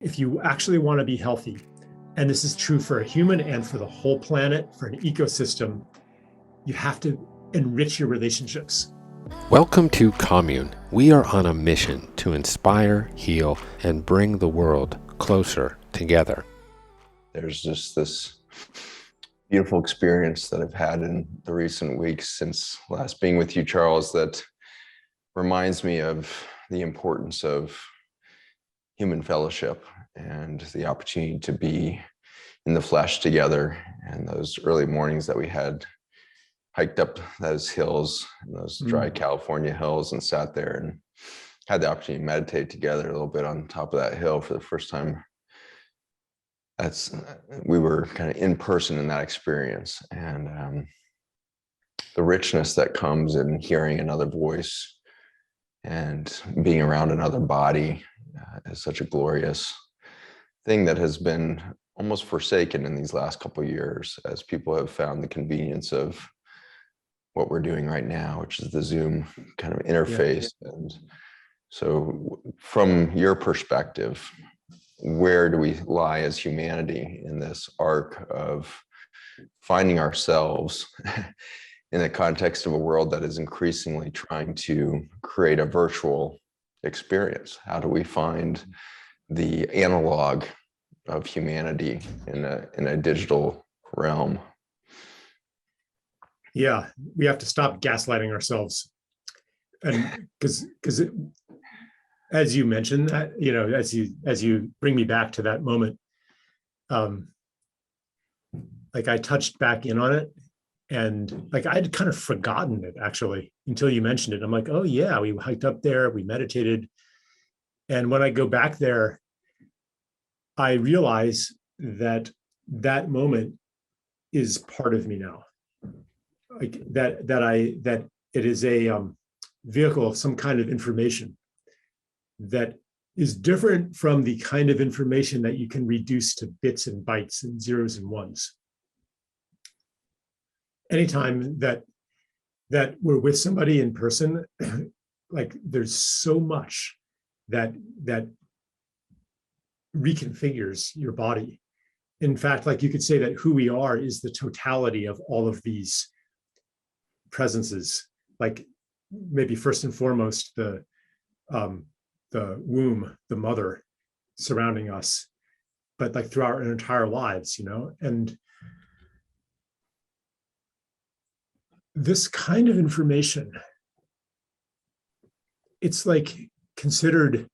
if you actually want to be healthy, and this is true for a human and for the whole planet, for an ecosystem, you have to enrich your relationships. Welcome to Commune. We are on a mission to inspire, heal, and bring the world closer together. There's just this beautiful experience that I've had in the recent weeks since last being with you, Charles, that reminds me of the importance of human fellowship and the opportunity to be in the flesh together. And those early mornings that we had hiked up those hills, those dry California hills, and sat there and had the opportunity to meditate together a little bit on top of that hill for the first time. We were kind of in person in that experience, and the richness that comes in hearing another voice and being around another body is such a glorious thing that has been almost forsaken in these last couple of years, as people have found the convenience of what we're doing right now, which is the Zoom kind of interface. Yeah. And so from your perspective, where do we lie as humanity in this arc of finding ourselves in the context of a world that is increasingly trying to create a virtual experience? How do we find the analog of humanity in a digital realm? Yeah, we have to stop gaslighting ourselves, and because as you mentioned that, as you bring me back to that moment, like I touched back in on it, and like I'd kind of forgotten it actually until you mentioned it. I'm like, oh yeah, we hiked up there, we meditated, and when I go back there, I realize that that moment is part of me now. Like that it is a vehicle of some kind of information that is different from the kind of information that you can reduce to bits and bytes and zeros and ones. Anytime that we're with somebody in person, like there's so much that reconfigures your body. In fact, like you could say that who we are is the totality of all of these presences. Like maybe first and foremost, the womb, the mother surrounding us, but like throughout our entire lives, and this kind of information, it's like considered,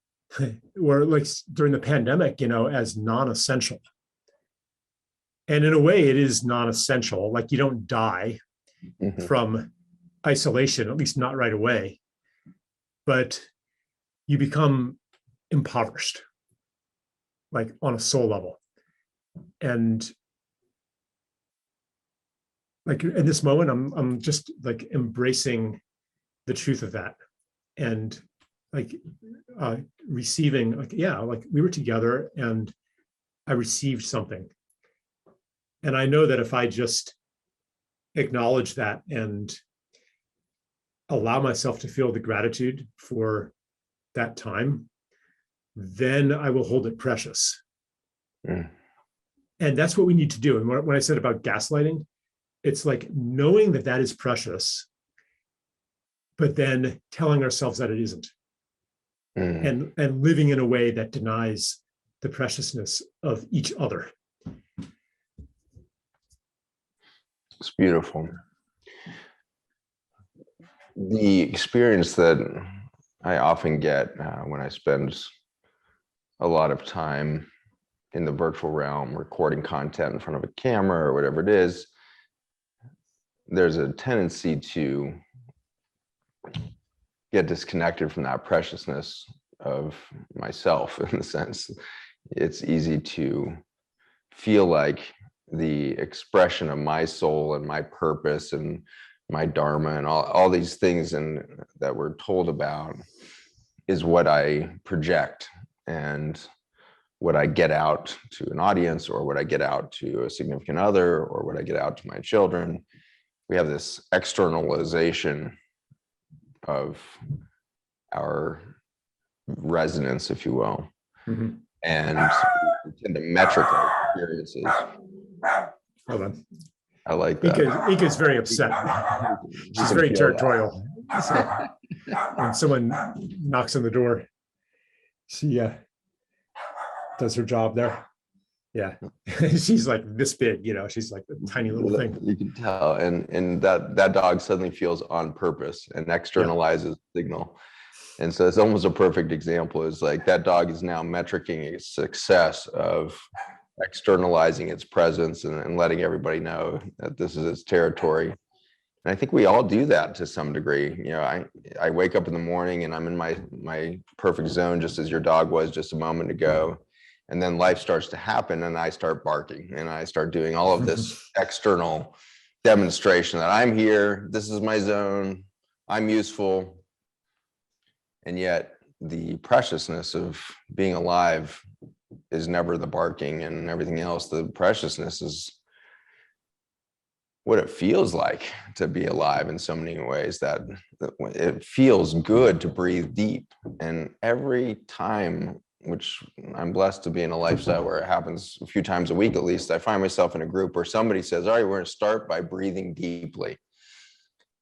or like during the pandemic, as non-essential. And in a way it is non-essential. Like you don't die from isolation, at least not right away, but you become impoverished, like on a soul level. And like in this moment, I'm just like embracing the truth of that, and like receiving, like, yeah, like we were together and I received something. And I know that if I just acknowledge that and allow myself to feel the gratitude for that time, then I will hold it precious. And that's what we need to do. And when I said about gaslighting, it's like knowing that that is precious, but then telling ourselves that it isn't, and living in a way that denies the preciousness of each other. It's beautiful. The experience that I often get when I spend a lot of time in the virtual realm recording content in front of a camera or whatever it is, there's a tendency to get disconnected from that preciousness of myself. In the sense, it's easy to feel like the expression of my soul and my purpose and my dharma and all these things that we're told about is what I project and what I get out to an audience, or what I get out to a significant other, or what I get out to my children. We have this externalization of our resonance, if you will. And we tend to metric our experiences. Hold on. I like that. Ika's very upset. She's very territorial. So when someone knocks on the door, she does her job there. Yeah. She's like this big, she's like a tiny little thing. You can tell. And that dog suddenly feels on purpose and externalizes signal. And so it's almost a perfect example. Is like that dog is now metricing its success of externalizing its presence and letting everybody know that this is its territory. And I think we all do that to some degree. I wake up in the morning and I'm in my perfect zone, just as your dog was just a moment ago. And then life starts to happen and I start barking and I start doing all of this external demonstration that I'm here, this is my zone, I'm useful. And yet the preciousness of being alive is never the barking and everything else. The preciousness is what it feels like to be alive in so many ways, that it feels good to breathe deep. And every time, which I'm blessed to be in a lifestyle where it happens a few times a week at least, I find myself in a group where somebody says, all right, we're going to start by breathing deeply.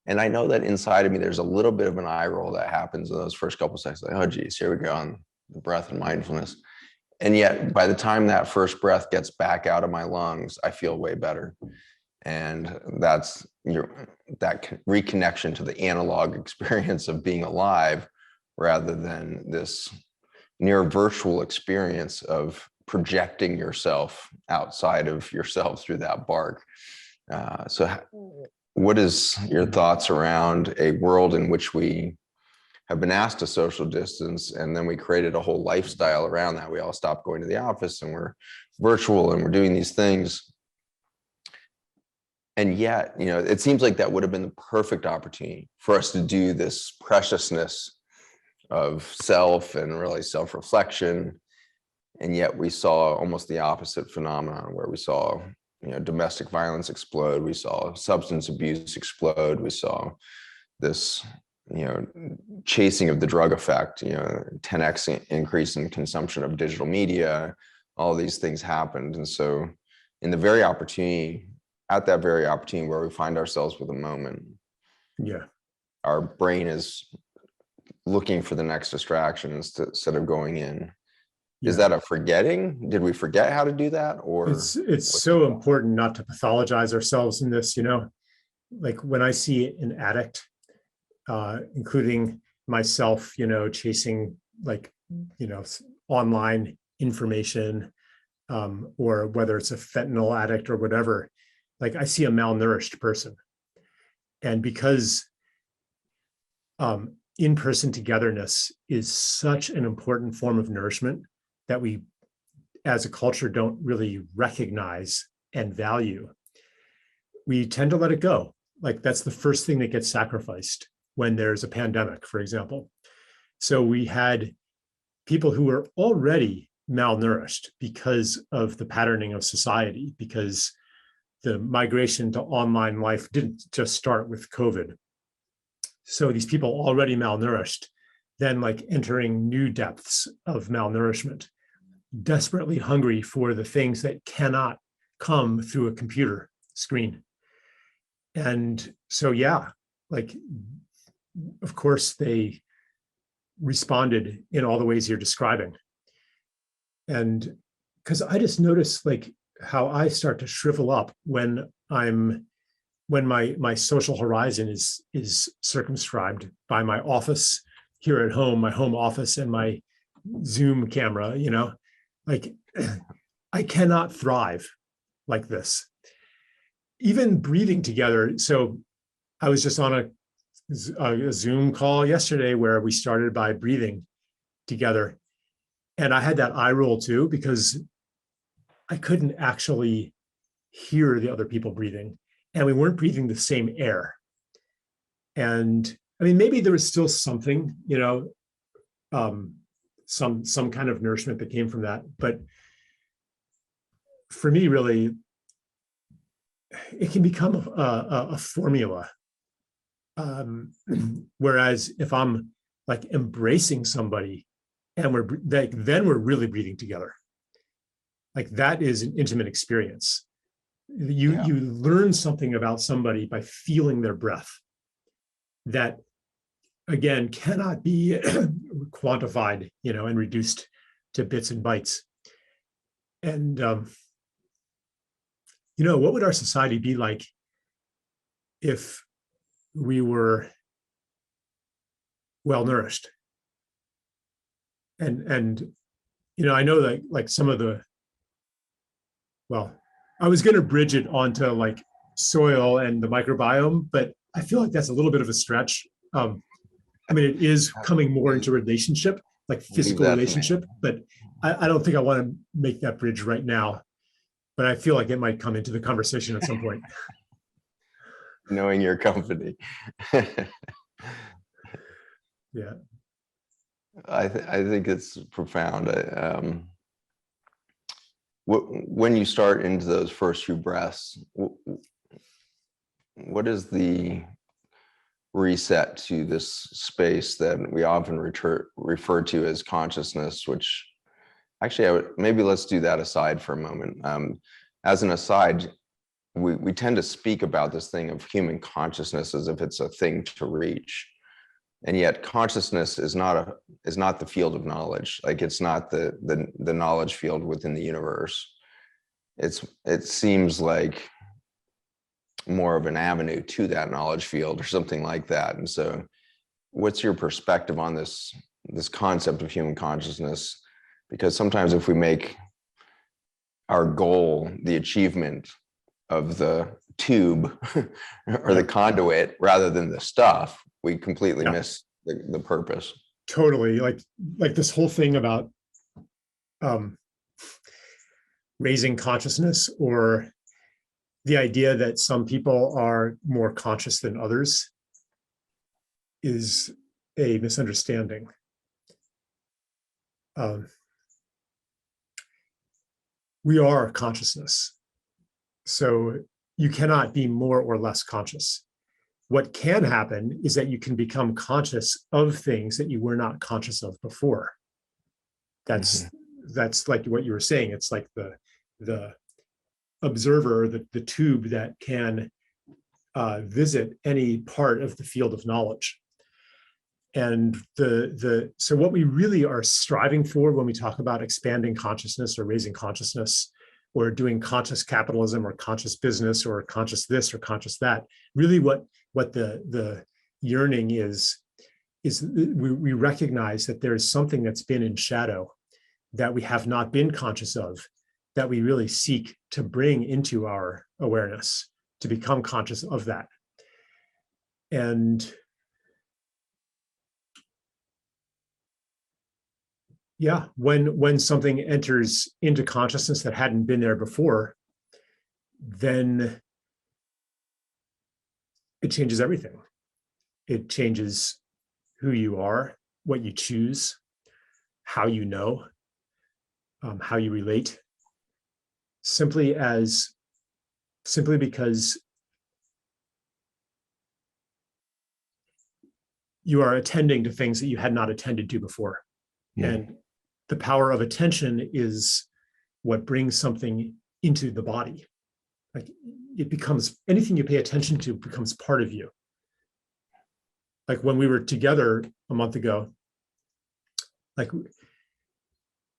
And I know that inside of me, there's a little bit of an eye roll that happens in those first couple of seconds. Like, oh, geez, here we go on the breath and mindfulness. And yet by the time that first breath gets back out of my lungs, I feel way better. And that's that reconnection to the analog experience of being alive, rather than this near virtual experience of projecting yourself outside of yourself through that bark. So what is your thoughts around a world in which we have been asked to social distance, and then we created a whole lifestyle around that? We all stopped going to the office and we're virtual and we're doing these things. And yet, it seems like that would have been the perfect opportunity for us to do this preciousness of self and really self-reflection. And yet we saw almost the opposite phenomenon, where we saw, domestic violence explode. We saw substance abuse explode. We saw this, chasing of the drug effect, 10x increase in consumption of digital media. All these things happened. And so in the very opportunity, at that very opportunity where we find ourselves with a moment, our brain is looking for the next distraction instead of going in. Is that a forgetting? Did we forget how to do that? Or it's so important not to pathologize ourselves in this, like when I see an addict, including myself, chasing online information, or whether it's a fentanyl addict or whatever, like I see a malnourished person. And because in-person togetherness is such an important form of nourishment that we as a culture don't really recognize and value, we tend to let it go. Like that's the first thing that gets sacrificed when there's a pandemic, for example. So we had people who were already malnourished because of the patterning of society, because the migration to online life didn't just start with COVID. So these people already malnourished, then entering new depths of malnourishment, desperately hungry for the things that cannot come through a computer screen. And so, of course, they responded in all the ways you're describing. And because I just noticed how I start to shrivel up when my social horizon is circumscribed by my office here at home, my home office, and my Zoom camera. I cannot thrive like this. Even breathing together. So I was just on a Zoom call yesterday where we started by breathing together, and I had that eye roll too, because I couldn't actually hear the other people breathing, and we weren't breathing the same air. And I mean, maybe there was still something, some kind of nourishment that came from that. But for me, really, it can become a formula. Whereas if I'm embracing somebody and then we're really breathing together. Like that is an intimate experience. You learn something about somebody by feeling their breath that, again, cannot be quantified, and reduced to bits and bytes. And what would our society be like if we were well nourished? And I know that like some of the, I was going to bridge it onto like soil and the microbiome, but I feel like that's a little bit of a stretch. It is coming more into relationship, like physical relationship, but I don't think I want to make that bridge right now. But I feel like it might come into the conversation at some point. Knowing your company. Yeah. I think it's profound. When you start into those first few breaths, what is the reset to this space that we often refer to as consciousness, which actually maybe let's do that aside for a moment. As an aside, we tend to speak about this thing of human consciousness as if it's a thing to reach. And yet consciousness is not the field of knowledge. Like it's not the knowledge field within the universe. It seems like more of an avenue to that knowledge field or something like that. And so what's your perspective on this concept of human consciousness? Because sometimes if we make our goal the achievement of the tube or the conduit rather than the stuff, we completely miss the purpose. Totally. Like this whole thing about raising consciousness, or the idea that some people are more conscious than others, is a misunderstanding. We are consciousness. So you cannot be more or less conscious. What can happen is that you can become conscious of things that you were not conscious of before. That's like what you were saying. It's like the observer, the tube that can visit any part of the field of knowledge. And so what we really are striving for when we talk about expanding consciousness or raising consciousness or doing conscious capitalism or conscious business or conscious this or conscious that, really what the yearning is we recognize that there's something that's been in shadow that we have not been conscious of, that we really seek to bring into our awareness, to become conscious of that. And yeah, when something enters into consciousness that hadn't been there before, then it changes everything. It changes who you are, what you choose, how you know, how you relate, simply because you are attending to things that you had not attended to before. Yeah. And the power of attention is what brings something into the body. Like it becomes, anything you pay attention to becomes part of you. Like when we were together a month ago, like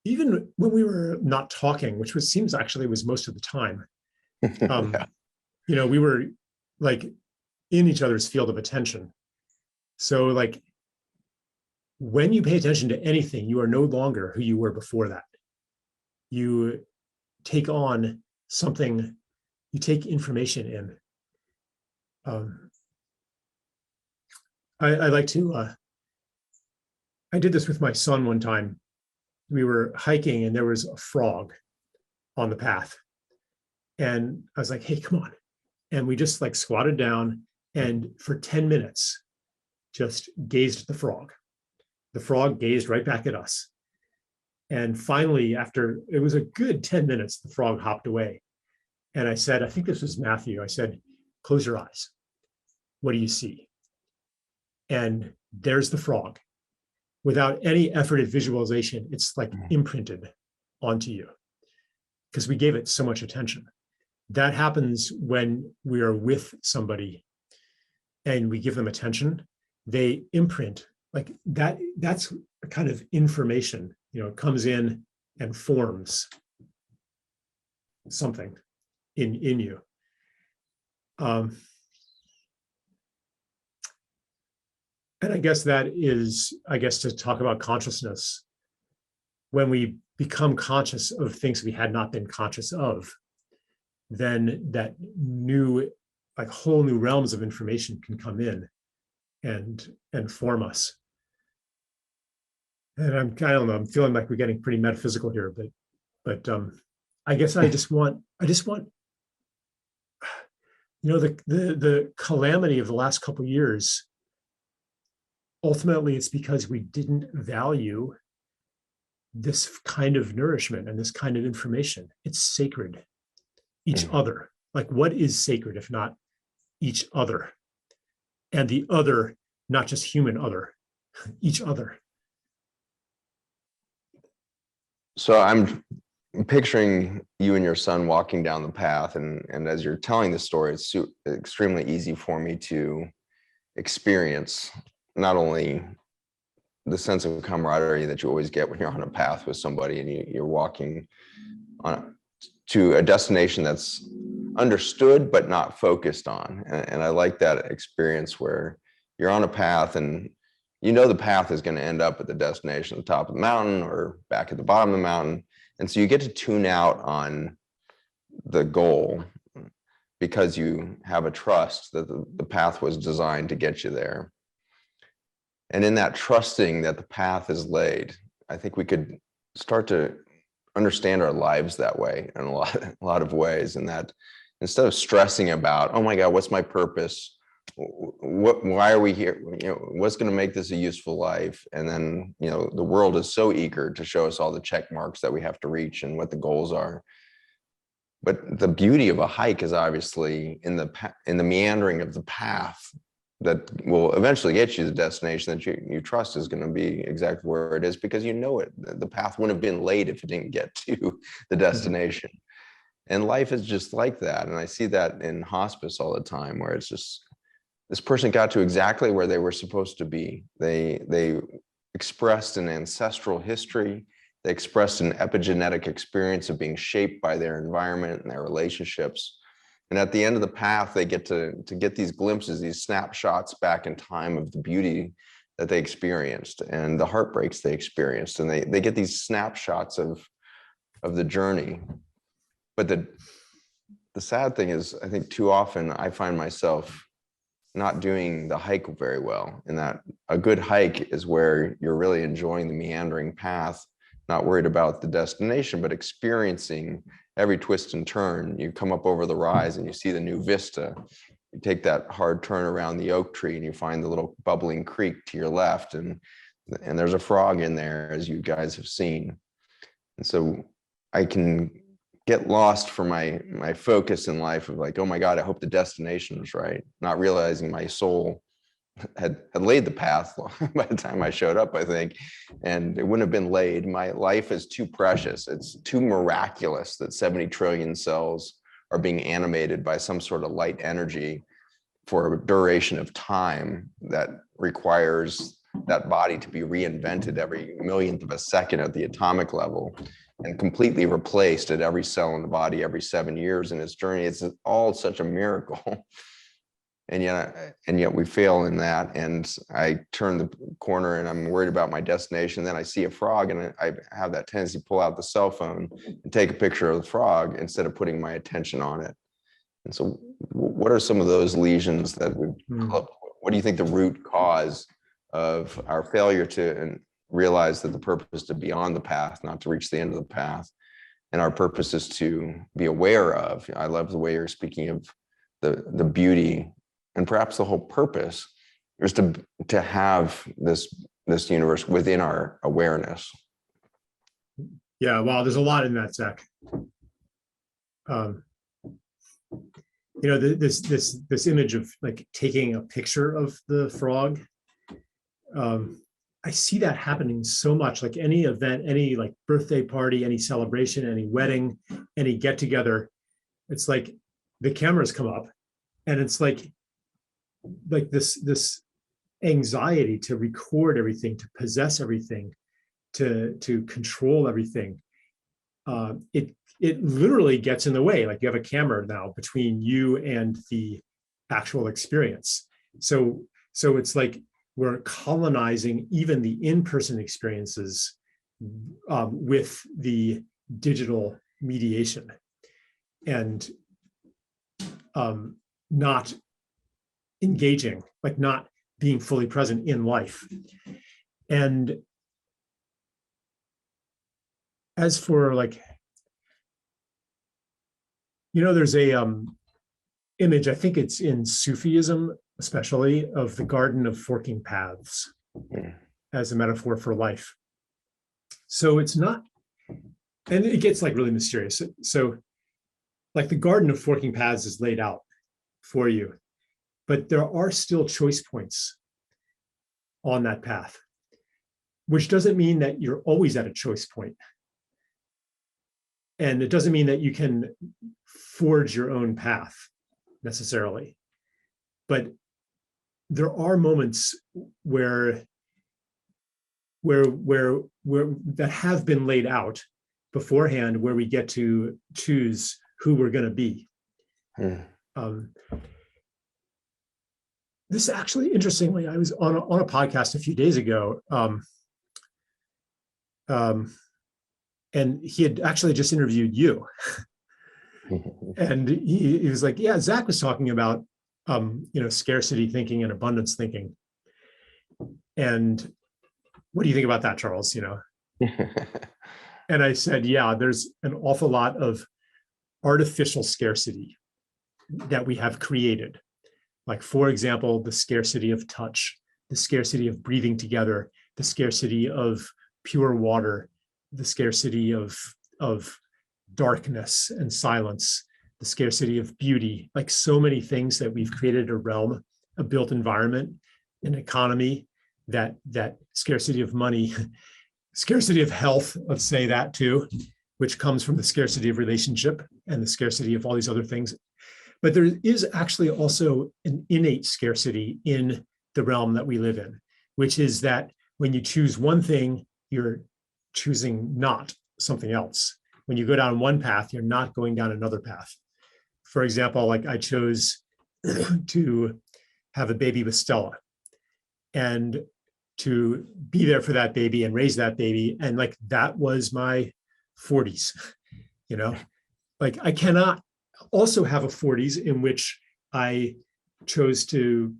even when we were not talking, which seems actually was most of the time, we were like in each other's field of attention. So like when you pay attention to anything, you are no longer who you were before that. You take on something, you take information in. I like to, I did this with my son one time. We were hiking and there was a frog on the path. And I was like, hey, come on. And we just like squatted down and for 10 minutes, just gazed at the frog. The frog gazed right back at us. And finally, after it was a good 10 minutes, the frog hopped away. And I said, I think this was Matthew. I said, close your eyes. What do you see? And there's the frog without any effort at visualization, it's like imprinted onto you because we gave it so much attention. That happens when we are with somebody and we give them attention. They imprint like that. That's a kind of information, it comes in and forms something in you. And I guess that is, to talk about consciousness, when we become conscious of things we had not been conscious of, then that new, like whole new realms of information can come in and form us. And I don't know, I'm feeling like we're getting pretty metaphysical here, but I guess I just want, the calamity of the last couple of years, ultimately it's because we didn't value this kind of nourishment and this kind of information. It's sacred. Each other. Like, what is sacred if not each other? And the other, not just human other, each other. So I'm picturing you and your son walking down the path, and as you're telling the story, it's extremely easy for me to experience not only the sense of camaraderie that you always get when you're on a path with somebody and you're walking to a destination that's understood but not focused on. And I like that experience where you're on a path and the path is going to end up at the destination, at the top of the mountain or back at the bottom of the mountain. And so you get to tune out on the goal because you have a trust that the path was designed to get you there. And in that trusting that the path is laid, I think we could start to understand our lives that way in a lot of ways. And that instead of stressing about, oh my God, what's my purpose? Why are we here? What's going to make this a useful life? And then, the world is so eager to show us all the check marks that we have to reach and what the goals are. But the beauty of a hike is obviously in the meandering of the path that will eventually get you to the destination that you trust is going to be exactly where it is, because it. The path wouldn't have been laid if it didn't get to the destination. And life is just like that. And I see that in hospice all the time, where it's just, this person got to exactly where they were supposed to be. They expressed an ancestral history. They expressed an epigenetic experience of being shaped by their environment and their relationships. And at the end of the path, they get to get these glimpses, these snapshots back in time of the beauty that they experienced and the heartbreaks they experienced. And they get these snapshots of the journey. But the sad thing is, I think too often I find myself not doing the hike very well. And that a good hike is where you're really enjoying the meandering path, not worried about the destination, but experiencing every twist and turn. You come up over the rise and you see the new vista. You take that hard turn around the oak tree and you find the little bubbling creek to your left, and there's a frog in there, as you guys have seen. And so I can get lost for my focus in life of like, oh my God, I hope the destination is right, not realizing my soul had laid the path by the time I showed up, I think, and it wouldn't have been laid. My life is too precious. It's too miraculous that 70 trillion cells are being animated by some sort of light energy for a duration of time that requires that body to be reinvented every millionth of a second at the atomic level and completely replaced at every cell in the body every 7 years in its journey. It's all such a miracle. And yet we fail in that. And I turn the corner and I'm worried about my destination. Then I see a frog and I have that tendency to pull out the cell phone and take a picture of the frog instead of putting my attention on it. And so what are some of those lesions that would, what do you think the root cause of our failure to realize that the purpose is to be on the path, not to reach the end of the path? And our purpose is to be aware of. I love the way you're speaking of the beauty. And perhaps the whole purpose is to have this universe within our awareness. Yeah, wow, there's a lot in that, Zach. This image of like taking a picture of the frog. I I see that happening so much, like any event, any like birthday party, any celebration, any wedding, any get together. It's like the cameras come up and it's like this anxiety to record everything, to possess everything, to control everything. It literally gets in the way. Like you have a camera now between you and the actual experience. So it's like we're colonizing even the in-person experiences with the digital mediation, and not engaging, like not being fully present in life. And as for like, there's a image, I think it's in Sufism especially, of the garden of forking paths as a metaphor for life. So it's not, and it gets like really mysterious. So like the garden of forking paths is laid out for you, but there are still choice points on that path, which doesn't mean that you're always at a choice point. And it doesn't mean that you can forge your own path necessarily. But there are moments where that have been laid out beforehand, where we get to choose who we're going to be. This actually, interestingly, I was on a podcast a few days ago, and he had actually just interviewed you. And he was like, yeah, Zach was talking about scarcity thinking and abundance thinking. And what do you think about that, Charles? And I said, yeah, there's an awful lot of artificial scarcity that we have created. Like, for example, the scarcity of touch, the scarcity of breathing together, the scarcity of pure water, the scarcity of darkness and silence, the scarcity of beauty, like so many things that we've created a realm, a built environment, an economy, that scarcity of money, scarcity of health, let's say that too, which comes from the scarcity of relationship and the scarcity of all these other things. But there is actually also an innate scarcity in the realm that we live in, which is that when you choose one thing, you're choosing not something else. When you go down one path, you're not going down another path. For example, like I chose to have a baby with Stella and to be there for that baby and raise that baby. And like, that was my 40s, like I cannot also have a 40s in which I chose to,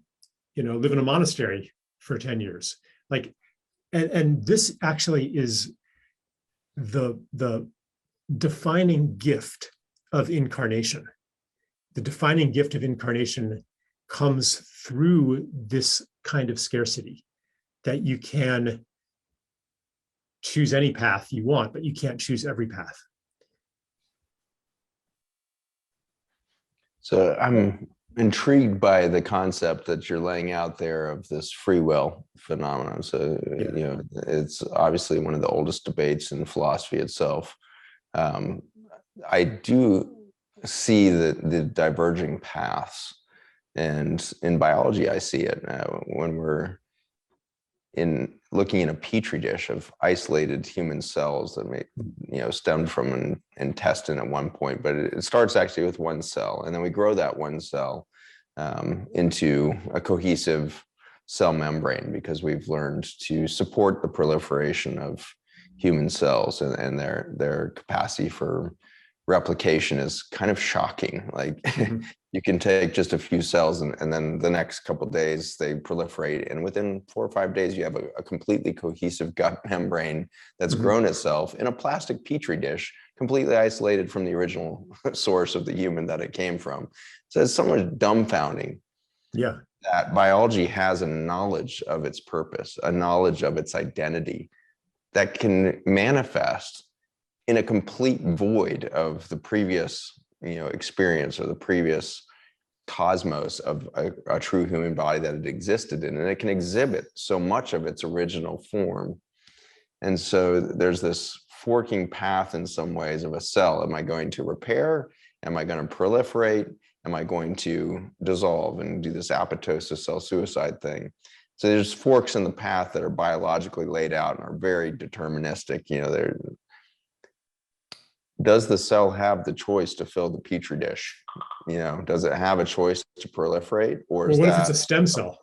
live in a monastery for 10 years. Like, and this actually is the defining gift of incarnation. The defining gift of incarnation comes through this kind of scarcity, that you can choose any path you want, but you can't choose every path. So I'm intrigued by the concept that you're laying out there of this free will phenomenon. So, Yeah. it's obviously one of the oldest debates in philosophy itself. I do see the diverging paths, and in biology, I see it when we're looking in a petri dish of isolated human cells that may, stemmed from an intestine at one point, but it starts actually with one cell, and then we grow that one cell into a cohesive cell membrane, because we've learned to support the proliferation of human cells, and their capacity for replication is kind of shocking. Like, you can take just a few cells and then the next couple of days they proliferate, and within 4 or 5 days you have a completely cohesive gut membrane that's grown itself in a plastic petri dish, completely isolated from the original source of the human that it came from. So it's somewhat dumbfounding. Yeah. That biology has a knowledge of its purpose, a knowledge of its identity, that can manifest in a complete void of the previous experience or the previous cosmos of a true human body that it existed in, and it can exhibit so much of its original form. And so there's this forking path in some ways of a cell. Am I going to repair? Am I going to proliferate? Am I going to dissolve and do this apoptosis, cell suicide thing? So there's forks in the path that are biologically laid out and are very deterministic. Does the cell have the choice to fill the petri dish? Does it have a choice to proliferate, or Well, what if it's a stem cell?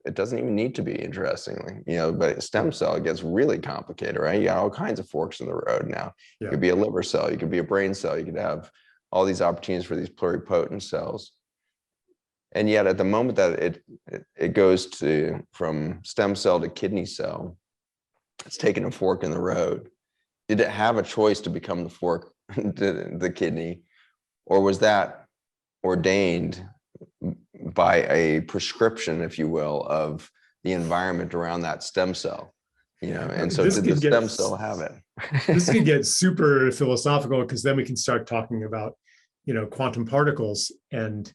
It doesn't even need to be, interestingly, but a stem cell gets really complicated, right? You got all kinds of forks in the road now. Yeah. You could be a liver cell, you could be a brain cell, you could have all these opportunities for these pluripotent cells. And yet at the moment that it goes from stem cell to kidney cell, it's taking a fork in the road. Did it have a choice to become the fork, the kidney, or was that ordained by a prescription, if you will, of the environment around that stem cell? And so did the stem cell have it? This could get super philosophical, because then we can start talking about, quantum particles and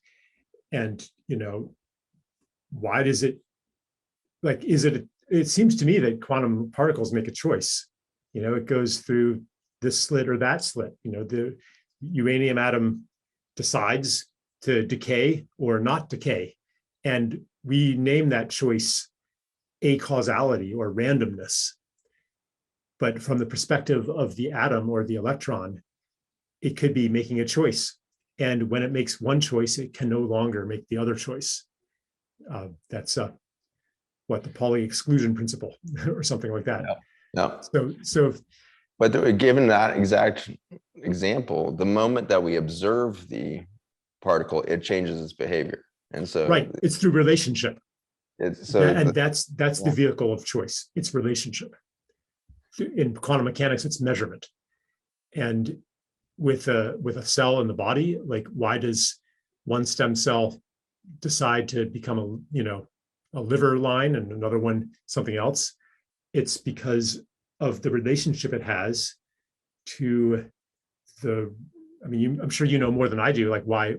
why does it, it seems to me that quantum particles make a choice. It goes through this slit or that slit. The uranium atom decides to decay or not decay. And we name that choice acausality or randomness. But from the perspective of the atom or the electron, it could be making a choice. And when it makes one choice, it can no longer make the other choice. That's the Pauli exclusion principle or something like that. Yeah. But given that exact example, the moment that we observe the particle, it changes its behavior. And so right, it's through relationship. That's the vehicle of choice. It's relationship. In quantum mechanics, it's measurement. And with a cell in the body, why does one stem cell decide to become a liver line and another one something else? It's because of the relationship it has to I'm sure you know more than I do, why,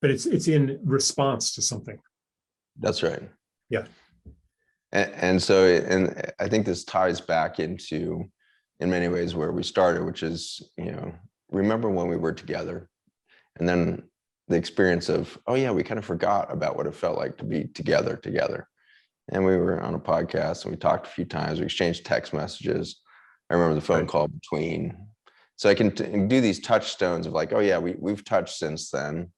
but it's in response to something. That's right. Yeah. And I think this ties back into, in many ways, where we started, which is, remember when we were together, and then the experience of, oh yeah, we kind of forgot about what it felt like to be together. And we were on a podcast and we talked a few times, we exchanged text messages. I remember the phone call between. So I can do these touchstones of oh yeah, we've touched since then.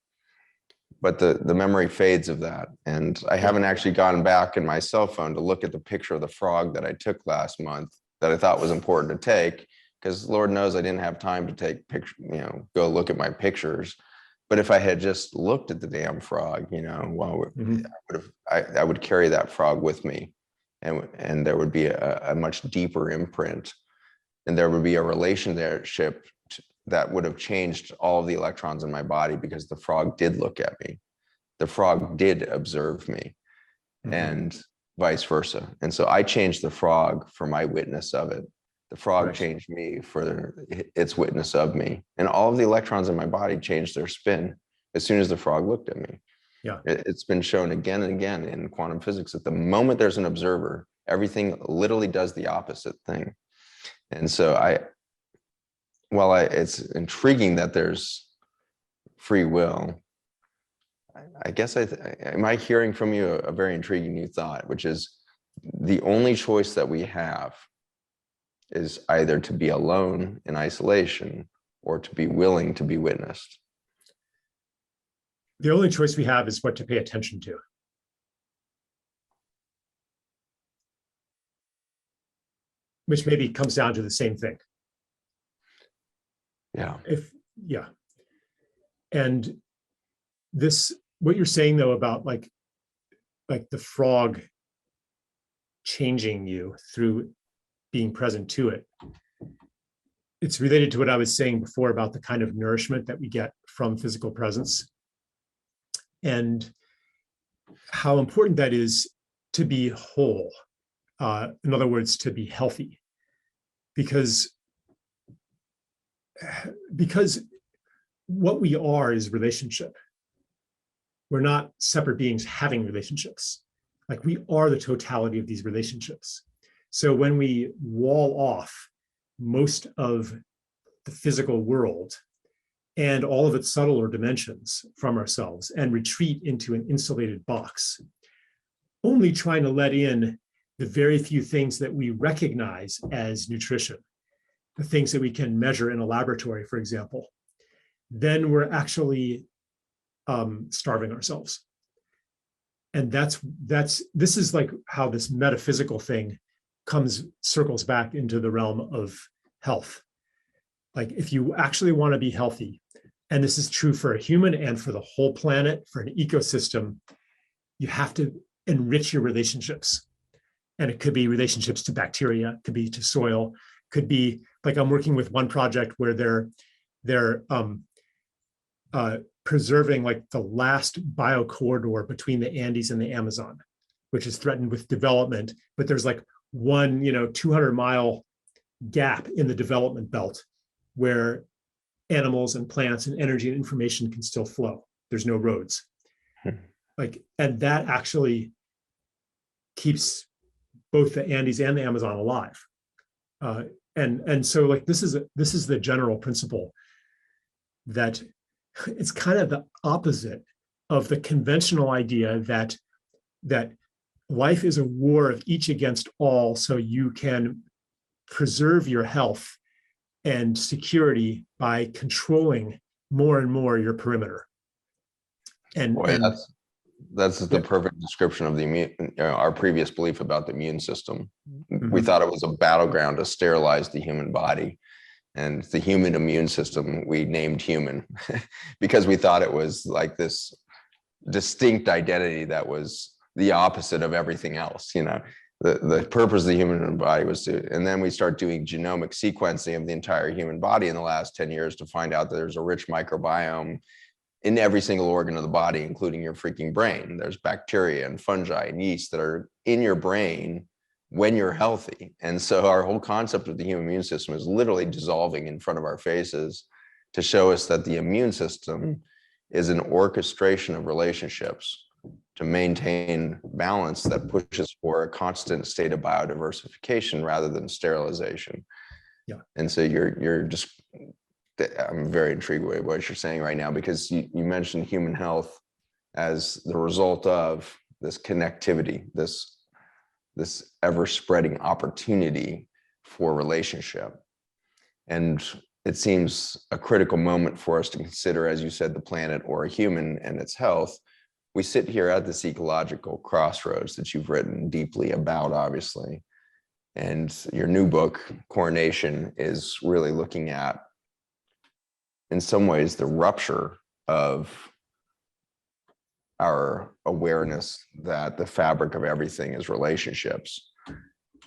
But the memory fades of that. And I haven't actually gone back in my cell phone to look at the picture of the frog that I took last month that I thought was important to take, because Lord knows I didn't have time to take picture, go look at my pictures. But if I had just looked at the damn frog, I would carry that frog with me, and there would be a much deeper imprint, and there would be a relationship that would have changed all of the electrons in my body, because the frog did look at me, the frog did observe me, and vice versa. And so I changed the frog for my witness of it. The frog changed me for its witness of me. And all of the electrons in my body changed their spin as soon as the frog looked at me. Yeah. It's been shown again and again in quantum physics that the moment there's an observer, everything literally does the opposite thing. And so while it's intriguing that there's free will, I guess am I hearing from you a very intriguing new thought, which is the only choice that we have is either to be alone in isolation or to be willing to be witnessed. The only choice we have is what to pay attention to. Which maybe comes down to the same thing. Yeah. And this, what you're saying though about like the frog changing you through being present to it, it's related to what I was saying before about the kind of nourishment that we get from physical presence, and how important that is to be whole. In other words, to be healthy, because what we are is relationship. we're not separate beings having relationships. Like we are the totality of these relationships. So when we wall off most of the physical world and all of its subtler dimensions from ourselves and retreat into an insulated box, only trying to let in the very few things that we recognize as nutrition, the things that we can measure in a laboratory, for example, then we're actually starving ourselves. And this is like how this metaphysical thing circles back into the realm of health. Like if you actually want to be healthy, and this is true for a human and for the whole planet, for an ecosystem, you have to enrich your relationships. And it could be relationships to bacteria, could be to soil, could be like I'm working with one project where they're preserving like the last biocorridor between the Andes and the Amazon, which is threatened with development. But there's like one 200-mile gap in the development belt where animals and plants and energy and information can still flow. There's no roads. Like, and that actually keeps both the Andes and the Amazon alive. And so like this is the general principle, that it's kind of the opposite of the conventional idea that life is a war of each against all, so you can preserve your health and security by controlling more and more your perimeter. And, Boy, that's the perfect description of the immune, our previous belief about the immune system. Mm-hmm. We thought it was a battleground to sterilize the human body. And the human immune system, we named human because we thought it was like this distinct identity that was the opposite of everything else. The purpose of the human body was to, and then we start doing genomic sequencing of the entire human body in the last 10 years to find out that there's a rich microbiome in every single organ of the body, including your freaking brain. There's bacteria and fungi and yeast that are in your brain when you're healthy. And so our whole concept of the human immune system is literally dissolving in front of our faces to show us that the immune system is an orchestration of relationships to maintain balance that pushes for a constant state of biodiversification rather than sterilization. Yeah. And so you're just, I'm very intrigued with what you're saying right now, because you mentioned human health as the result of this connectivity, this ever-spreading opportunity for relationship. And it seems a critical moment for us to consider, as you said, the planet or a human and its health. We sit here at this ecological crossroads that you've written deeply about, obviously. And your new book, Coronation, is really looking at, in some ways, the rupture of our awareness that the fabric of everything is relationships.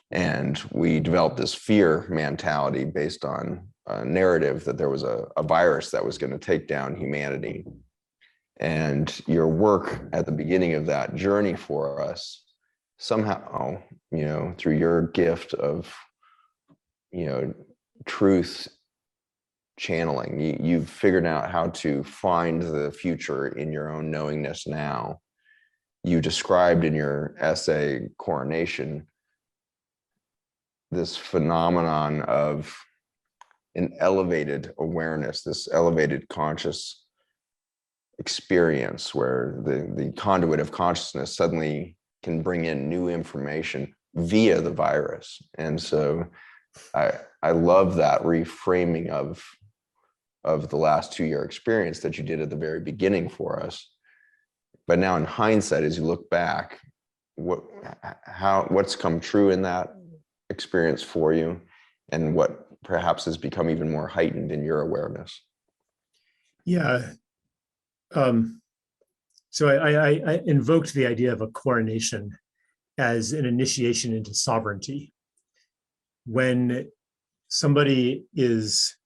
And we developed this fear mentality based on a narrative that there was a virus that was going to take down humanity. And your work at the beginning of that journey for us, somehow, through your gift of, truth channeling, you've figured out how to find the future in your own knowingness now. You described in your essay, Coronation, this phenomenon of an elevated awareness, this elevated conscious experience where the conduit of consciousness suddenly can bring in new information via the virus. And so I love that reframing of the last 2-year experience that you did at the very beginning for us. But now in hindsight, as you look back, what's come true in that experience for you, and what perhaps has become even more heightened in your awareness? Yeah. So I invoked the idea of a coronation as an initiation into sovereignty. When somebody is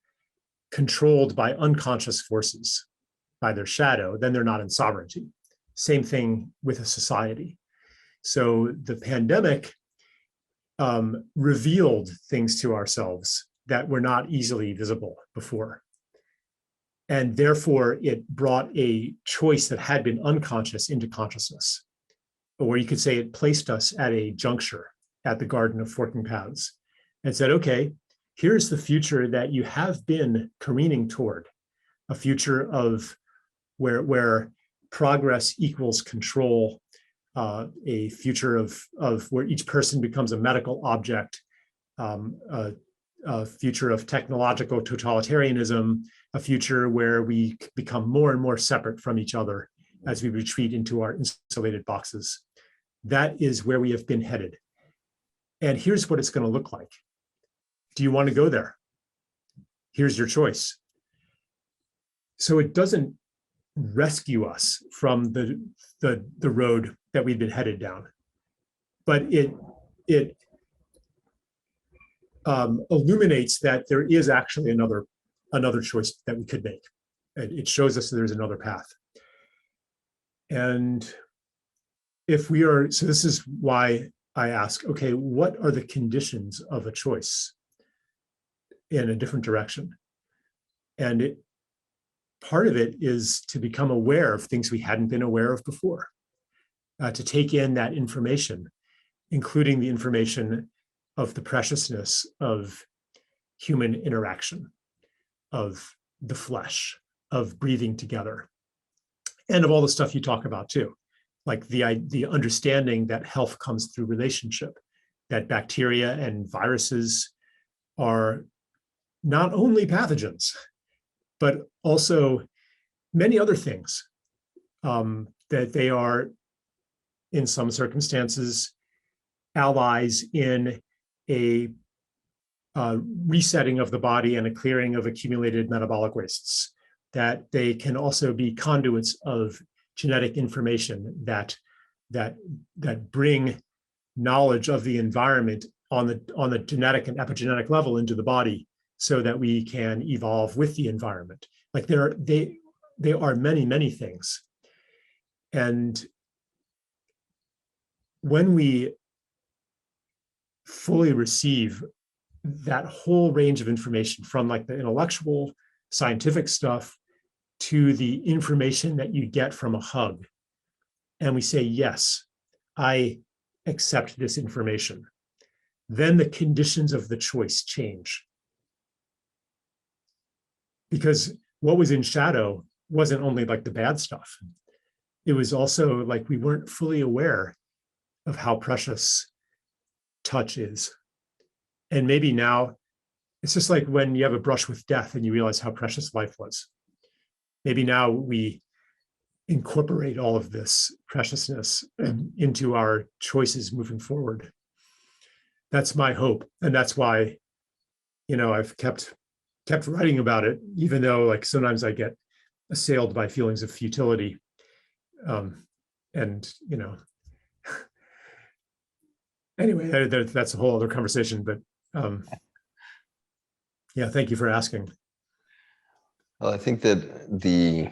controlled by unconscious forces, by their shadow, then they're not in sovereignty. Same thing with a society. So the pandemic revealed things to ourselves that were not easily visible before. And therefore, it brought a choice that had been unconscious into consciousness. Or you could say it placed us at a juncture at the Garden of Forking Paths and said, okay, here's the future that you have been careening toward, a future of where progress equals control, a future of where each person becomes a medical object, a future of technological totalitarianism, a future where we become more and more separate from each other as we retreat into our insulated boxes. That is where we have been headed. And here's what it's going to look like. Do you want to go there? Here's your choice. So it doesn't rescue us from the road that we've been headed down, but it illuminates that there is actually another choice that we could make. It shows us that there's another path. And if we are, so this is why I ask, okay, what are the conditions of a choice in a different direction? And part of it is to become aware of things we hadn't been aware of before, to take in that information, including the information of the preciousness of human interaction, of the flesh, of breathing together, and of all the stuff you talk about too, like the understanding that health comes through relationship, that bacteria and viruses are not only pathogens, but also many other things, that they are, in some circumstances, allies in a resetting of the body and a clearing of accumulated metabolic wastes, that they can also be conduits of genetic information that bring knowledge of the environment on the genetic and epigenetic level into the body, so that we can evolve with the environment. Like they are many, many things. And when we fully receive that whole range of information, from like the intellectual, scientific stuff to the information that you get from a hug, and we say, yes, I accept this information, then the conditions of the choice change. Because what was in shadow wasn't only like the bad stuff. It was also like we weren't fully aware of how precious touch is. And maybe now it's just like when you have a brush with death and you realize how precious life was. Maybe now we incorporate all of this preciousness into our choices moving forward. That's my hope. And that's why, I've kept writing about it, even though like sometimes I get assailed by feelings of futility. Anyway, that's a whole other conversation, but yeah, thank you for asking. Well, I think that the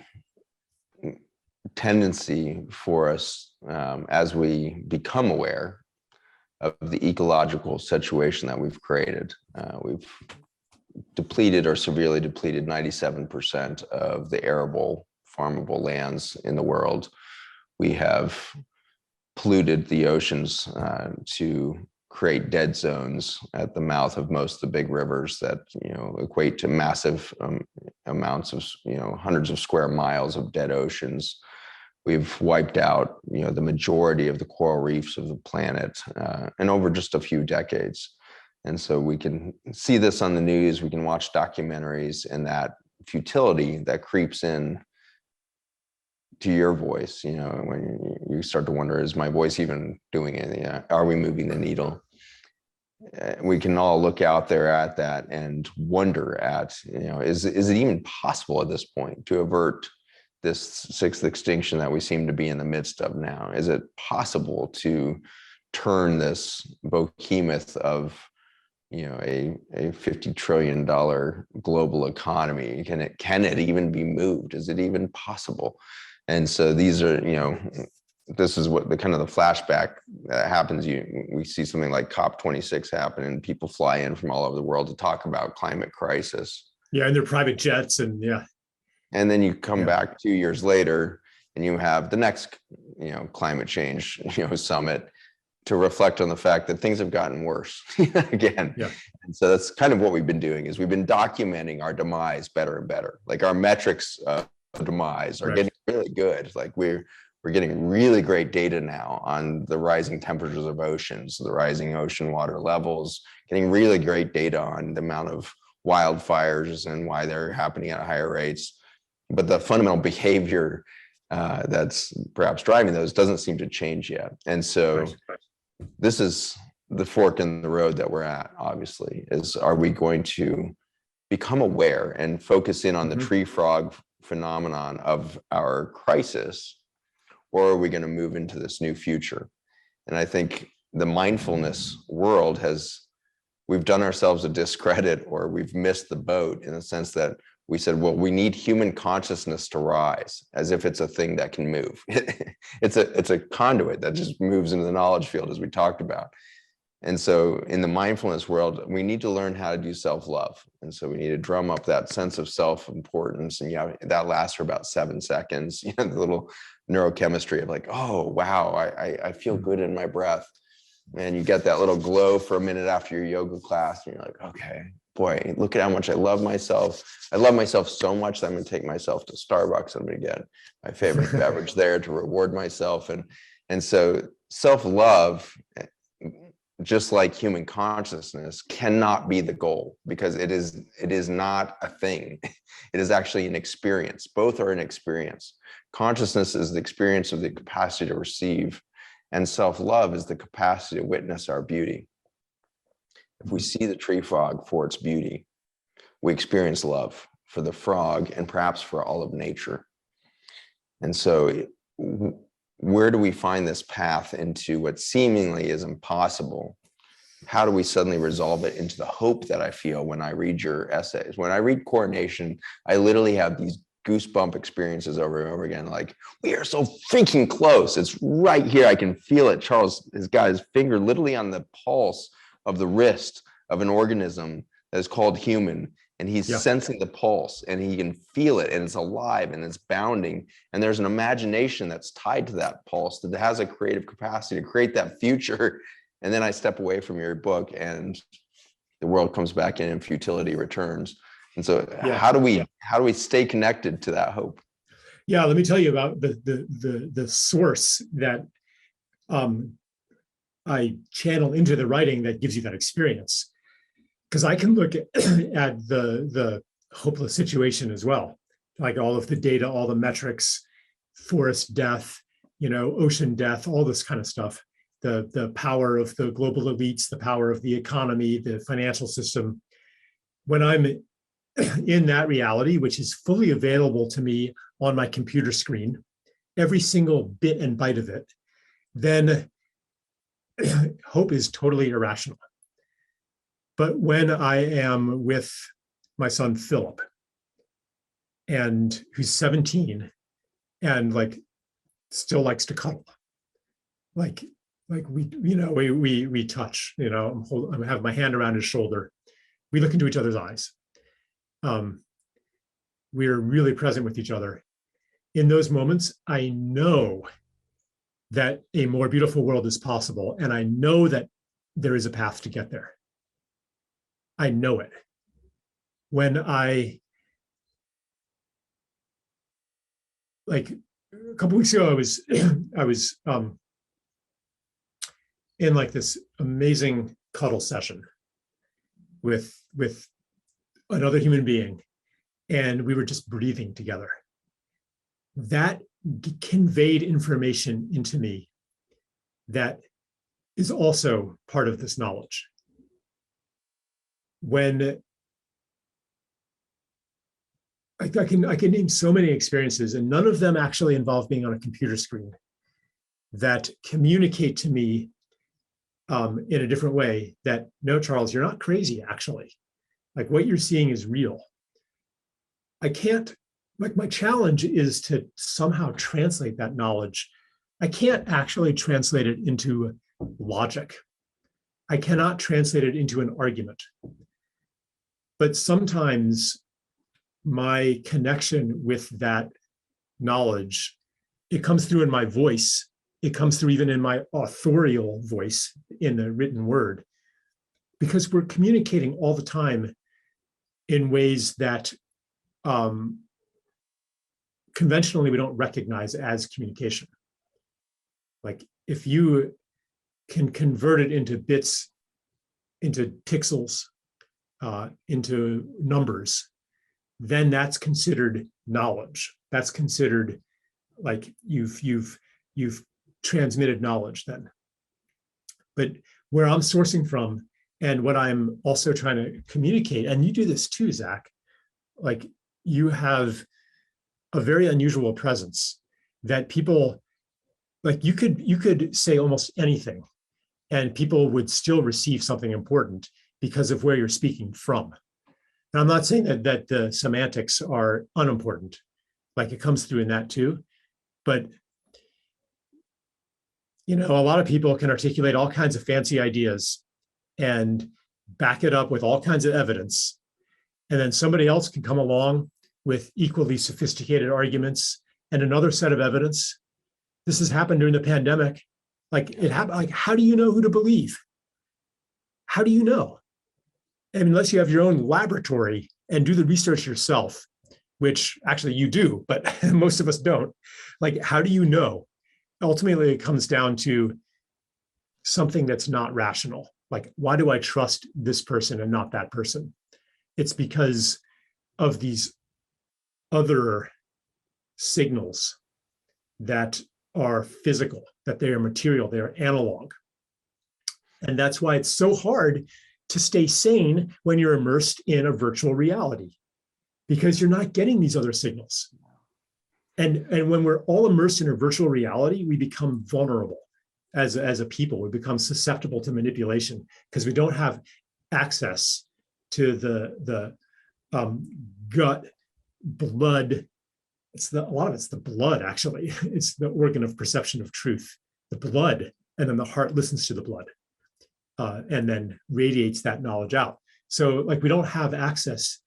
tendency for us, as we become aware of the ecological situation that we've created, we've depleted or severely depleted 97% of the arable, farmable lands in the world. We have polluted the oceans to create dead zones at the mouth of most of the big rivers that equate to massive amounts of hundreds of square miles of dead oceans. We've wiped out the majority of the coral reefs of the planet in over just a few decades. And so we can see this on the news, we can watch documentaries, and that futility that creeps in to your voice, when you start to wonder, is my voice even doing it? Are we moving the needle? We can all look out there at that and wonder at, is it even possible at this point to avert this sixth extinction that we seem to be in the midst of now? Is it possible to turn this behemoth of a $50 trillion global economy? Can it even be moved? Is it even possible? And so these are, this is what the kind of the flashback that happens. We see something like COP26 happen, and people fly in from all over the world to talk about climate crisis. Yeah, and their private jets, and yeah. And then you come Yeah. back 2 years later and you have the next, climate change, summit to reflect on the fact that things have gotten worse again. Yeah. And so that's kind of what we've been doing, is we've been documenting our demise better and better. Like our metrics of demise are Right. getting really good. Like we're getting really great data now on the rising temperatures of oceans, the rising ocean water levels, getting really great data on the amount of wildfires and why they're happening at higher rates. But the fundamental behavior that's perhaps driving those doesn't seem to change yet. And so Right. this is the fork in the road that we're at, obviously, is are we going to become aware and focus in on the tree frog phenomenon of our crisis, or are we going to move into this new future? And I think the mindfulness world we've done ourselves a discredit, or we've missed the boat in the sense that we said, well, we need human consciousness to rise, as if it's a thing that can move. It's a conduit that just moves into the knowledge field, as we talked about. And so in the mindfulness world, we need to learn how to do self-love. And so we need to drum up that sense of self-importance. And that lasts for about 7 seconds, the little neurochemistry of like, oh, wow, I feel good in my breath. And you get that little glow for a minute after your yoga class. And you're like, okay, boy, look at how much I love myself. I love myself so much that I'm going to take myself to Starbucks. I'm going to get my favorite beverage there to reward myself. And so self-love, just like human consciousness, cannot be the goal, because it is not a thing. It is actually an experience. Both are an experience. Consciousness is the experience of the capacity to receive, and self-love is the capacity to witness our beauty. If we see the tree frog for its beauty, we experience love for the frog and perhaps for all of nature. And so where do we find this path into what seemingly is impossible? How do we suddenly resolve it into the hope that I feel when I read your essays? When I read Coronation, I literally have these goosebump experiences over and over again. Like, we are so freaking close. It's right here. I can feel it. Charles has got his finger literally on the pulse of the wrist of an organism that is called human. And he's sensing the pulse, and he can feel it, and it's alive and it's bounding. And there's an imagination that's tied to that pulse that has a creative capacity to create that future. And then I step away from your book and the world comes back in and futility returns. And so how do we stay connected to that hope? Yeah, let me tell you about the source that I channel into the writing that gives you that experience. Because I can look at the hopeless situation as well, like all of the data, all the metrics, forest death, ocean death, all this kind of stuff, the power of the global elites, the power of the economy, the financial system. When I'm in that reality, which is fully available to me on my computer screen, every single bit and byte of it, then hope is totally irrational. But when I am with my son, Philip, and who's 17 and still likes to cuddle, we touch, I have my hand around his shoulder. We look into each other's eyes. We're really present with each other. In those moments, I know that a more beautiful world is possible. And I know that there is a path to get there. I know it. When a couple weeks ago, I was in this amazing cuddle session with another human being, and we were just breathing together. That conveyed information into me that is also part of this knowledge. When I can name so many experiences, and none of them actually involve being on a computer screen, that communicate to me in a different way that, no, Charles, you're not crazy, actually. What you're seeing is real. I can't, my challenge is to somehow translate that knowledge. I can't actually translate it into logic. I cannot translate it into an argument. But sometimes my connection with that knowledge, it comes through in my voice. It comes through even in my authorial voice in the written word, because we're communicating all the time in ways that conventionally we don't recognize as communication. Like if you can convert it into bits, into pixels, into numbers, then that's considered knowledge. That's considered like you've transmitted knowledge then. But where I'm sourcing from and what I'm also trying to communicate, and you do this too, Zach, like you have a very unusual presence that people, like you could say almost anything and people would still receive something important because of where you're speaking from. And I'm not saying that the semantics are unimportant, like it comes through in that too, but you know, a lot of people can articulate all kinds of fancy ideas and back it up with all kinds of evidence. And then somebody else can come along with equally sophisticated arguments and another set of evidence. This has happened during the pandemic. Like it happened, like, how do you know who to believe? How do you know? I mean, unless you have your own laboratory and do the research yourself, which actually you do, but most of us don't. Like, how do you know? Ultimately, it comes down to something that's not rational. Like, why do I trust this person and not that person? It's because of these other signals that are physical, that they are material, they are analog. And that's why it's so hard to stay sane when you're immersed in a virtual reality, because you're not getting these other signals. And when we're all immersed in a virtual reality, we become vulnerable as a people. We become susceptible to manipulation because we don't have access to the gut, blood. A lot of it's the blood, actually. It's the organ of perception of truth, the blood, and then the heart listens to the blood and then radiates that knowledge out. So like we don't have access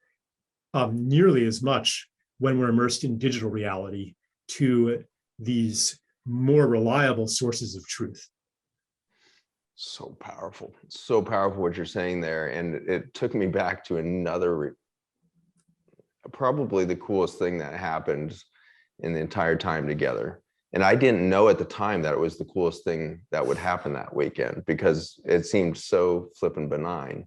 nearly as much when we're immersed in digital reality to these more reliable sources of truth. So powerful what you're saying there. And it took me back to another, probably the coolest thing that happened in the entire time together. And I didn't know at the time that it was the coolest thing that would happen that weekend because it seemed so flippin' benign.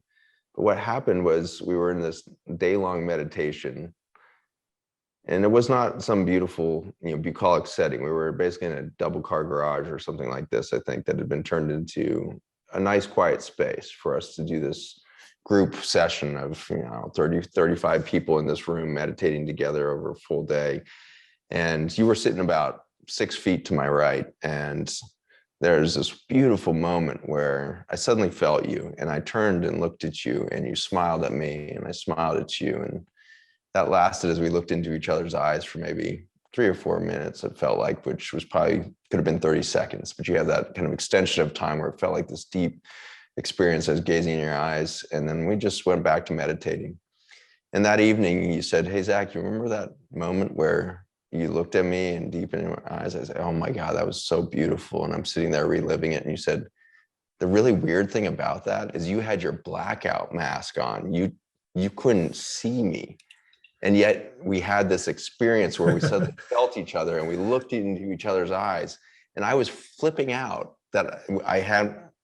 But what happened was we were in this day-long meditation. And it was not some beautiful, bucolic setting. We were basically in a double car garage or something like this, I think, that had been turned into a nice quiet space for us to do this group session of 30, 35 people in this room meditating together over a full day. And you were sitting about 6 feet to my right. And there's this beautiful moment where I suddenly felt you and I turned and looked at you and you smiled at me and I smiled at you. And that lasted as we looked into each other's eyes for maybe 3 or 4 minutes, it felt like, which was probably could have been 30 seconds, but you had that kind of extension of time where it felt like this deep experience as gazing in your eyes. And then we just went back to meditating. And that evening you said, "Hey, Zach, you remember that moment where you looked at me and deep in your eyes?" I said, "Oh my God, that was so beautiful." And I'm sitting there reliving it. And you said, "The really weird thing about that is you had your blackout mask on. You couldn't see me. And yet we had this experience where we suddenly felt each other and we looked into each other's eyes. And I was flipping out that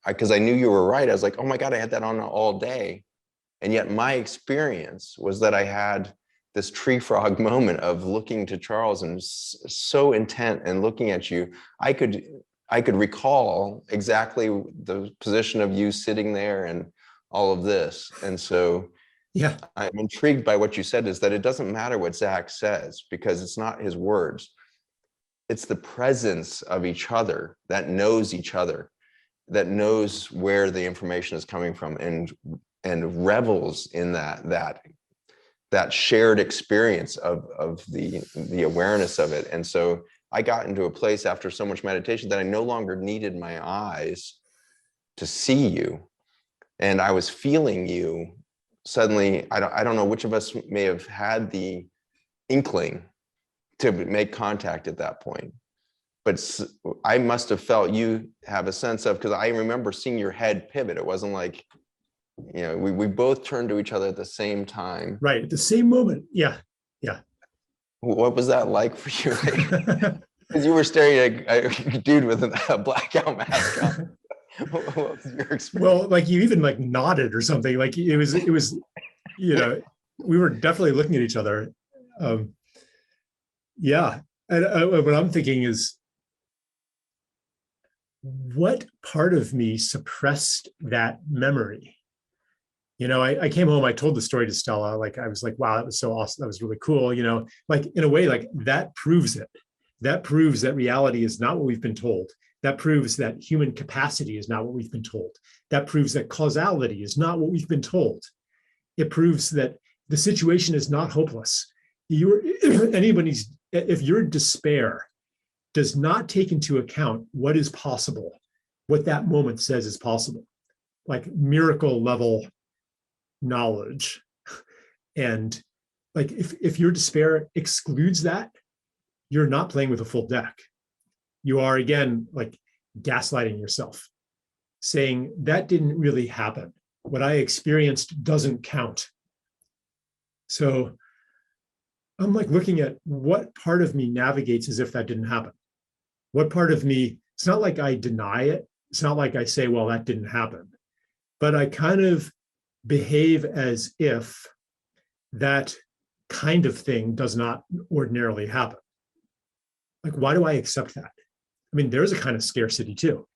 because I knew you were right. I was like, oh my God, I had that on all day. And yet my experience was that I had this tree frog moment of looking to Charles and so intent and looking at you. I could recall exactly the position of you sitting there and all of this. And so yeah, I'm intrigued by what you said, is that it doesn't matter what Zach says because it's not his words. It's the presence of each other that knows each other, that knows where the information is coming from and revels in that shared experience of the awareness of it. And so I got into a place after so much meditation that I no longer needed my eyes to see you. And I was feeling you. Suddenly, I don't know which of us may have had the inkling to make contact at that point. But I must have felt you have a sense of, because I remember seeing your head pivot. It wasn't like, you know, we both turned to each other at the same time. Right, at the same moment. Yeah, yeah. What was that like for you? Because you were staring at a dude with a blackout mask on. What was your experience? Well, like you even like nodded or something. Like it was, you know, we were definitely looking at each other. Yeah, and what I'm thinking is, what part of me suppressed that memory? You know, I came home, I told the story to Stella, like, I was like, wow, that was so awesome. That was really cool. You know, like in a way, like that proves it. That proves that reality is not what we've been told. That proves that human capacity is not what we've been told. That proves that causality is not what we've been told. It proves that the situation is not hopeless. If your despair does not take into account what is possible, what that moment says is possible, like miracle level knowledge. And like if your despair excludes that, you're not playing with a full deck. You are, again, like gaslighting yourself, saying that didn't really happen. What I experienced doesn't count. So I'm like looking at what part of me navigates as if that didn't happen. What part of me, it's not like I deny it. It's not like I say, well, that didn't happen. But I kind of behave as if that kind of thing does not ordinarily happen. Like, why do I accept that? I mean, there's a kind of scarcity too.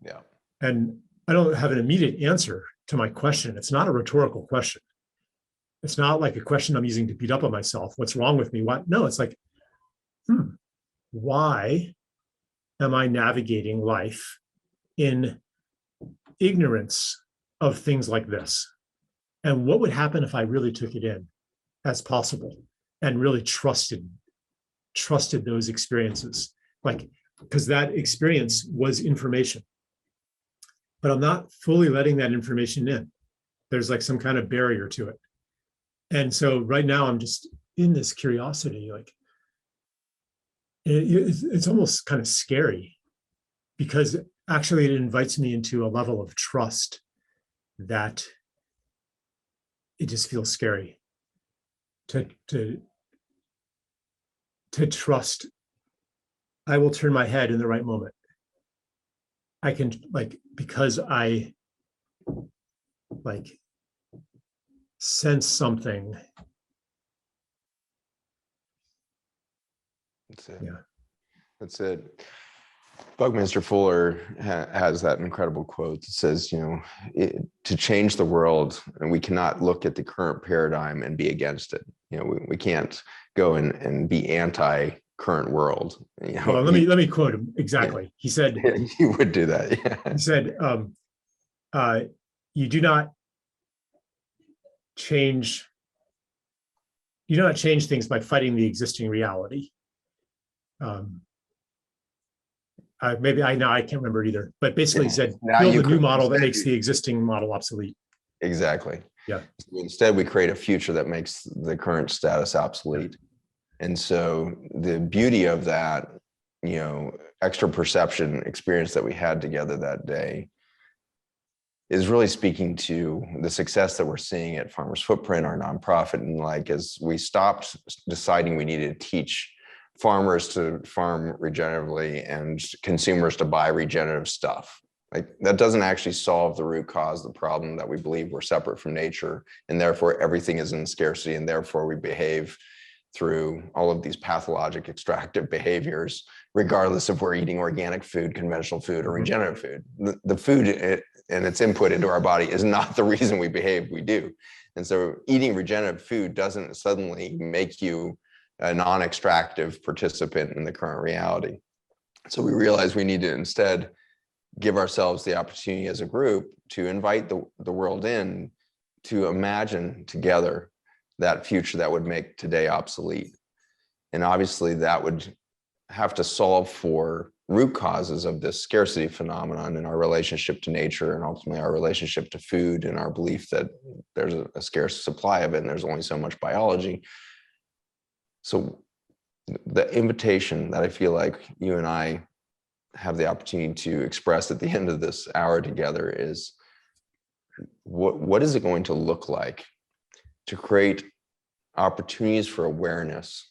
Yeah. And I don't have an immediate answer to my question. It's not a rhetorical question. It's not like a question I'm using to beat up on myself. What's wrong with me? What? No, it's like, why am I navigating life in ignorance of things like this? And what would happen if I really took it in as possible and really trusted those experiences? Like, because that experience was information, but I'm not fully letting that information in. There's like some kind of barrier to it. And so right now I'm just in this curiosity, like it's almost kind of scary, because actually it invites me into a level of trust that it just feels scary to trust. I will turn my head in the right moment. I can, like, because I like sense something. That's it. Yeah. That's it. Buckminster Fuller has that incredible quote that says, you know, to change the world, and we cannot look at the current paradigm and be against it. You know, we can't go and be anti-current world. You know, Well, let me quote him exactly. He said, he would do that. Yeah. He said, you do not change things by fighting the existing reality. Maybe I can't remember it either, but basically he said, build a new model that makes the existing model obsolete. Exactly. Yeah. So instead, we create a future that makes the current status obsolete. And so the beauty of that, you know, extra perception experience that we had together that day is really speaking to the success that we're seeing at Farmers Footprint, our nonprofit. And like, as we stopped deciding we needed to teach farmers to farm regeneratively and consumers to buy regenerative stuff, like that doesn't actually solve the root cause of the problem, that we believe we're separate from nature and therefore everything is in scarcity, and therefore we behave through all of these pathologic extractive behaviors, regardless if we're eating organic food, conventional food, or regenerative food. The food and its input into our body is not the reason we behave we do. And so eating regenerative food doesn't suddenly make you a non-extractive participant in the current reality. So we realized we need to instead give ourselves the opportunity as a group to invite the world in to imagine together that future that would make today obsolete. And obviously that would have to solve for root causes of this scarcity phenomenon in our relationship to nature, and ultimately our relationship to food, and our belief that there's a scarce supply of it and there's only so much biology. So the invitation that I feel like you and I have the opportunity to express at the end of this hour together is, what is it going to look like to create opportunities for awareness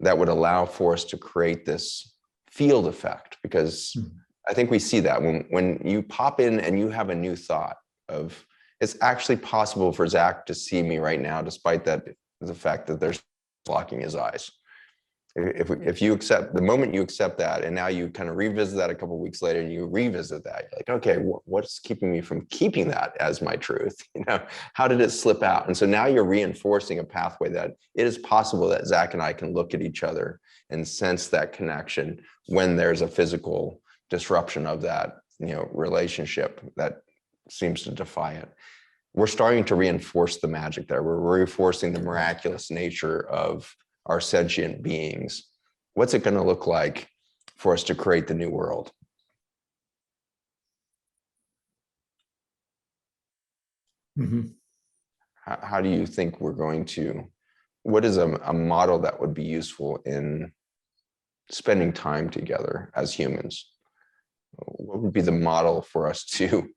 that would allow for us to create this field effect? Because I think we see that when you pop in and you have a new thought of, it's actually possible for Zach to see me right now, despite that the fact that there's blocking his eyes. If you accept, the moment you accept that, and now you kind of revisit that a couple of weeks later, and you revisit that, you're like, okay, what's keeping me from keeping that as my truth? You know, how did it slip out? And so now you're reinforcing a pathway that it is possible that Zach and I can look at each other and sense that connection when there's a physical disruption of that, you know, relationship that seems to defy it. We're starting to reinforce the magic there. We're reinforcing the miraculous nature of our sentient beings. What's it going to look like for us to create the new world? How do you think we're going to, what is a model that would be useful in spending time together as humans? What would be the model for us to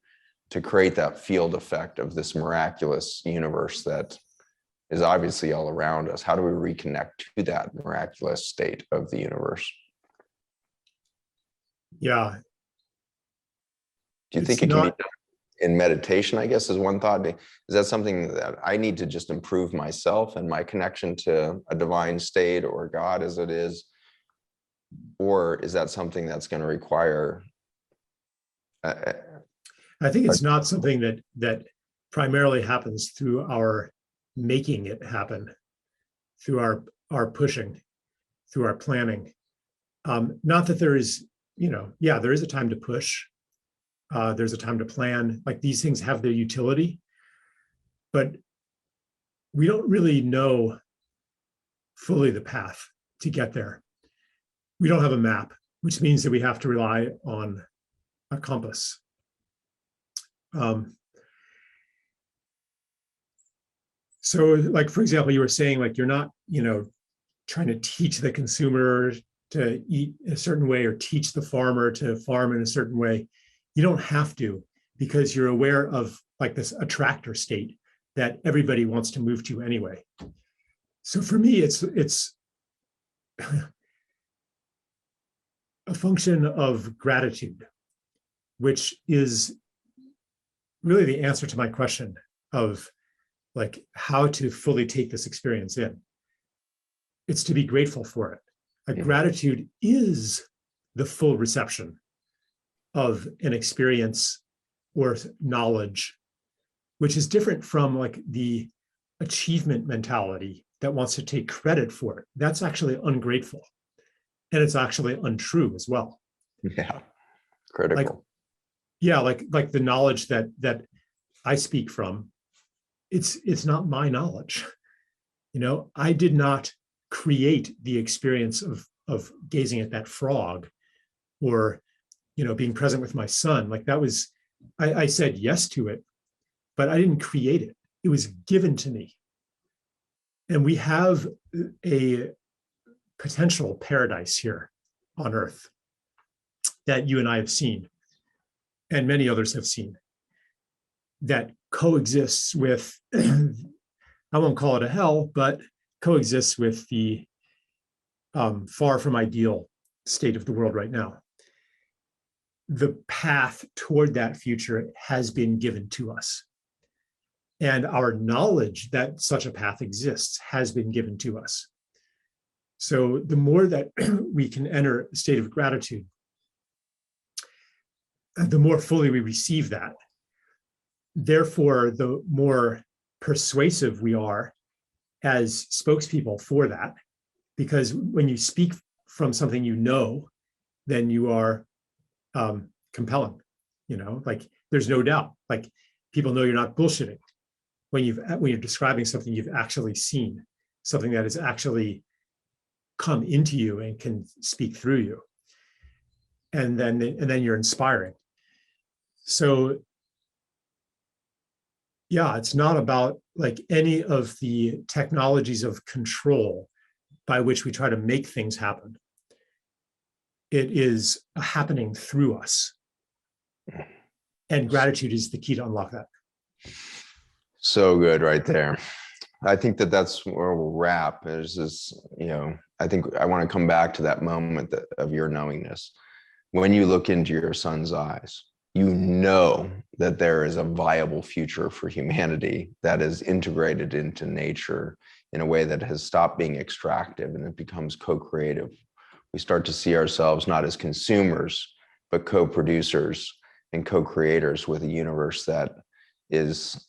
create that field effect of this miraculous universe that is obviously all around us? How do we reconnect to that miraculous state of the universe? Yeah. Do you think it can be done in meditation, I guess, is one thought? Is that something that I need to just improve myself and my connection to a divine state or God as it is? Or is that something that's going to require? I think it's not something that primarily happens through our making it happen, through our pushing, through our planning. Not that there is, you know, yeah, there is a time to push. There's a time to plan. Like, these things have their utility, but we don't really know fully the path to get there. We don't have a map, which means that we have to rely on a compass. So, like, for example, you were saying, like, you're not, you know, trying to teach the consumer to eat a certain way or teach the farmer to farm in a certain way. You don't have to, because you're aware of, like, this attractor state that everybody wants to move to anyway. So for me, it's a function of gratitude, which is really the answer to my question of, like, how to fully take this experience in. It's to be grateful for it. Like, gratitude is the full reception of an experience or knowledge, which is different from, like, the achievement mentality that wants to take credit for it. That's actually ungrateful. And it's actually untrue as well. Yeah, critical. Like, yeah, like the knowledge that I speak from, it's not my knowledge. You know, I did not create the experience of gazing at that frog, or, you know, being present with my son. Like, that was, I said yes to it, but I didn't create it. It was given to me. And we have a potential paradise here on Earth that you and I have seen, and many others have seen, that coexists with, I won't call it a hell, but coexists with the far from ideal state of the world right now. The path toward that future has been given to us. And our knowledge that such a path exists has been given to us. So the more that we can enter a state of gratitude, the more fully we receive that. Therefore, the more persuasive we are as spokespeople for that, because when you speak from something you know, then you are compelling. You know, like, there's no doubt. Like, people know you're not bullshitting when you're describing something you've actually seen, something that has actually come into you and can speak through you, and then you're inspiring. So yeah, it's not about, like, any of the technologies of control by which we try to make things happen. It is happening through us. And gratitude is the key to unlock that. So good right there. I think that that's where we'll wrap. There's this, I think I want to come back to that moment of your knowingness. When you look into your son's eyes, you know that there is a viable future for humanity that is integrated into nature in a way that has stopped being extractive and it becomes co-creative. We start to see ourselves not as consumers, but co-producers and co-creators with a universe that is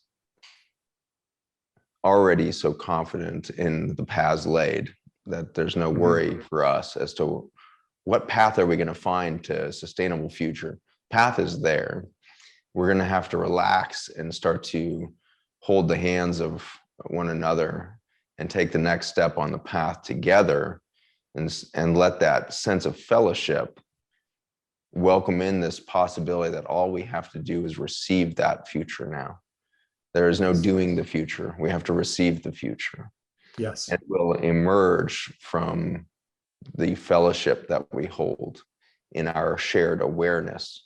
already so confident in the paths laid that there's no worry for us as to what path are we going to find to a sustainable future. Path is there. We're going to have to relax and start to hold the hands of one another and take the next step on the path together, and let that sense of fellowship welcome in this possibility that all we have to do is receive that future now. There is no doing the future. We have to receive the future. Yes. It will emerge from the fellowship that we hold in our shared awareness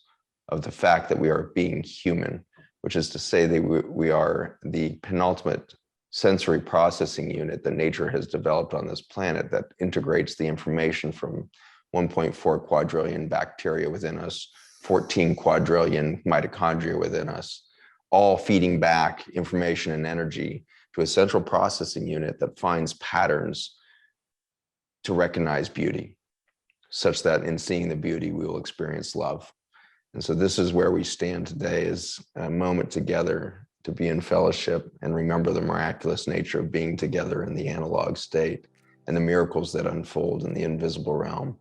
of the fact that we are being human, which is to say that we are the penultimate sensory processing unit that nature has developed on this planet that integrates the information from 1.4 quadrillion bacteria within us, 14 quadrillion mitochondria within us, all feeding back information and energy to a central processing unit that finds patterns to recognize beauty, such that in seeing the beauty, we will experience love. And so this is where we stand today, is a moment together to be in fellowship and remember the miraculous nature of being together in the analog state and the miracles that unfold in the invisible realm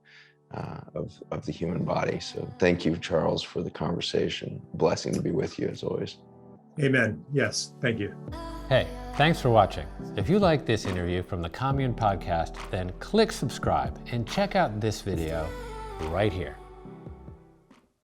of the human body. So thank you, Charles, for the conversation. Blessing to be with you as always. Amen. Yes. Thank you. Hey, thanks for watching. If you like this interview from the Commune podcast, then click subscribe and check out this video right here.